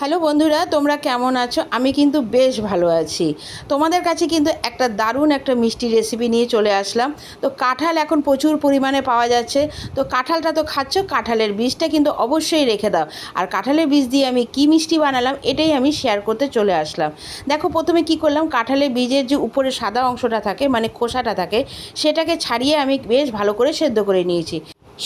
Hello বন্ধুরা, তোমরা কেমন আছো? আমি কিন্তু বেশ ভালো আছি। তোমাদের কাছে কিন্তু একটা দারুণ একটা মিষ্টি রেসিপি নিয়ে চলে আসলাম। তো কাঁঠাল এখন প্রচুর পরিমাণে পাওয়া যাচ্ছে। তো কাঁঠালটা তো খাচ্ছ, কাঁঠালের বীজটা কিন্তু অবশ্যই রেখে দাও। আর কাঁঠালের বীজ দিয়ে আমি কী মিষ্টি বানালাম এটাই আমি শেয়ার করতে চলে আসলাম। দেখো, প্রথমে কি করলাম, কাঁঠালের বীজের যে উপরে সাদা অংশটা থাকে মানে খোসাটা থাকে, সেটাকে ছাড়িয়ে আমি বেশ ভালো করে সেদ্ধ করে নিয়েছি।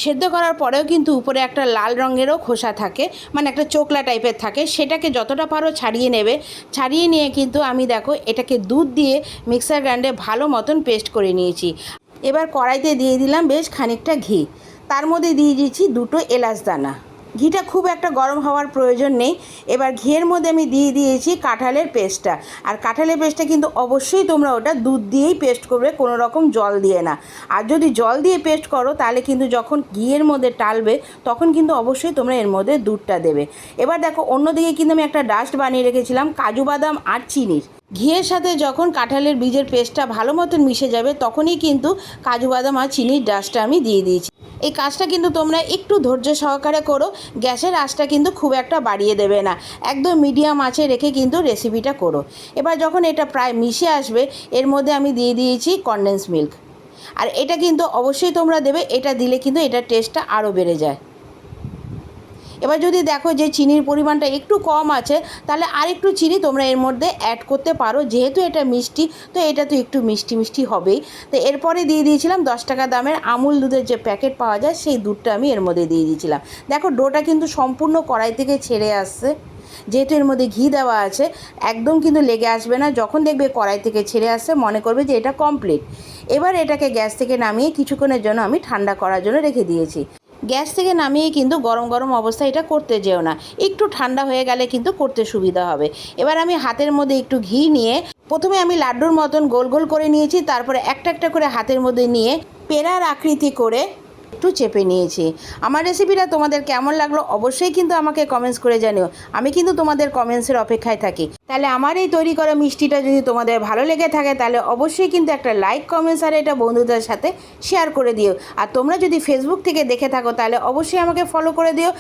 সেদ্ধ করার পরেও কিন্তু উপরে একটা লাল রঙেরও খোসা থাকে, মানে একটা চোকলা টাইপের থাকে, সেটাকে যতটা পারো ছাড়িয়ে নেবে। ছাড়িয়ে নিয়ে কিন্তু আমি দেখো এটাকে দুধ দিয়ে মিক্সার গ্রাইন্ডে ভালো মতন পেস্ট করে নিয়েছি। এবার কড়াইতে দিয়ে দিলাম বেশ খানিকটা ঘি, তার মধ্যে দিয়ে দিয়েছি দুটো এলাচ দানা। ঘিটা খুব একটা গরম হওয়ার প্রয়োজন নেই। এবার ঘিয়ের মধ্যে আমি দিয়ে দিয়েছি কাঁঠালের পেস্টটা। আর কাঁঠালের পেস্টটা কিন্তু অবশ্যই তোমরা ওটা দুধ দিয়েই পেস্ট করবে, কোনো রকম জল দিয়ে না। আর যদি জল দিয়ে পেস্ট করো তাহলে কিন্তু যখন ঘিয়ের মধ্যে টালবে তখন কিন্তু অবশ্যই তোমরা এর মধ্যে দুধটা দেবে। এবার দেখো, অন্যদিকে কিন্তু আমি একটা ডাস্ট বানিয়ে রেখেছিলাম কাজু বাদাম আর চিনির। ঘিয়ের সাথে যখন কাঁঠালের বীজের পেস্টটা ভালো মতন মিশে যাবে তখনই কিন্তু কাজু বাদাম আর চিনির ডাস্টটা আমি দিয়ে দিয়েছি। এই কাজটা কিন্তু তোমরা একটু ধৈর্য সহকারে করো, গ্যাসের আঁচটা কিন্তু খুব একটা বাড়িয়ে দেবে না, একদম মিডিয়াম আঁচে রেখে কিন্তু রেসিপিটা করো। এবার যখন এটা প্রায় মিশে আসবে এর মধ্যে আমি দিয়ে দিয়েছি কনডেন্স মিল্ক। আর এটা কিন্তু অবশ্যই তোমরা দেবে, এটা দিলে কিন্তু এটার টেস্টটা আরও বেড়ে যায়। এবার যদি দেখো যে চিনির পরিমাণটা একটু কম আছে তাহলে আরেকটু চিনি তোমরা এর মধ্যে অ্যাড করতে পারো, যেহেতু এটা মিষ্টি তো এটা তো একটু মিষ্টি মিষ্টি হবেই। তো এরপরে দিয়ে দিয়েছিলাম 10 টাকা দামের আমুল দুধের যে প্যাকেট পাওয়া যায় সেই দুধটা আমি এর মধ্যে দিয়ে দিয়েছিলাম। দেখো ডোটা কিন্তু সম্পূর্ণ কড়াই থেকে ছেড়ে আসছে, যেহেতু এর মধ্যে ঘি দেওয়া আছে একদম কিন্তু লেগে আসবে না। যখন দেখবে কড়াই থেকে ছেড়ে আসছে মনে করবে যে এটা কমপ্লিট। এবার এটাকে গ্যাস থেকে নামিয়ে কিছুক্ষণের জন্য আমি ঠান্ডা করার জন্য রেখে দিয়েছি। গ্যাস থেকে নামিয়ে কিন্তু গরম গরম অবস্থায় এটা করতে যেও না, একটু ঠান্ডা হয়ে গেলে কিন্তু করতে সুবিধা হবে। এবার আমি হাতের মধ্যে একটু ঘি নিয়ে প্রথমে আমি লাড্ডুর মতন গোল গোল করে নিয়েছি, তারপরে একটা একটা করে হাতের মধ্যে নিয়ে পেড়ার আকৃতি করে একটু চেপে নিয়েছি। আমার রেসিপিটা তোমাদের কেমন লাগলো অবশ্যই কিন্তু আমাকে কমেন্টস করে জানিও, আমি কিন্তু তোমাদের কমেন্টসের অপেক্ষায় থাকি। তাহলে আমার এই তৈরি করা মিষ্টিটা যদি তোমাদের ভালো লেগে থাকে তাহলে অবশ্যই কিন্তু একটা লাইক কমেন্টস আর এটা বন্ধুদের সাথে শেয়ার করে দিও। আর তোমরা যদি ফেসবুক থেকে দেখে থাকো তাহলে অবশ্যই আমাকে ফলো করে দিও।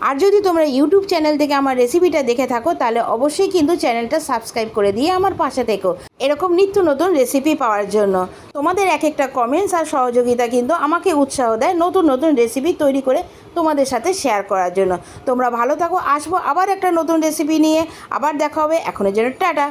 আর যদি তোমরা ইউটিউব চ্যানেল থেকে আমার রেসিপিটা দেখে থাকো তাহলে অবশ্যই কিন্তু চ্যানেলটা সাবস্ক্রাইব করে দিয়ে আমার পাশে থেকো এরকম নিত্য নতুন রেসিপি পাওয়ার জন্য। তোমাদের এক একটা কমেন্টস আর সহযোগিতা কিন্তু আমাকে উৎসাহ দেয় নতুন নতুন রেসিপি তৈরি করে তোমাদের সাথে শেয়ার করার জন্য। তোমরা ভালো থাকো, আসবো আবার একটা নতুন রেসিপি নিয়ে, আবার দেখা হবে। এখনের জন্য টাটা।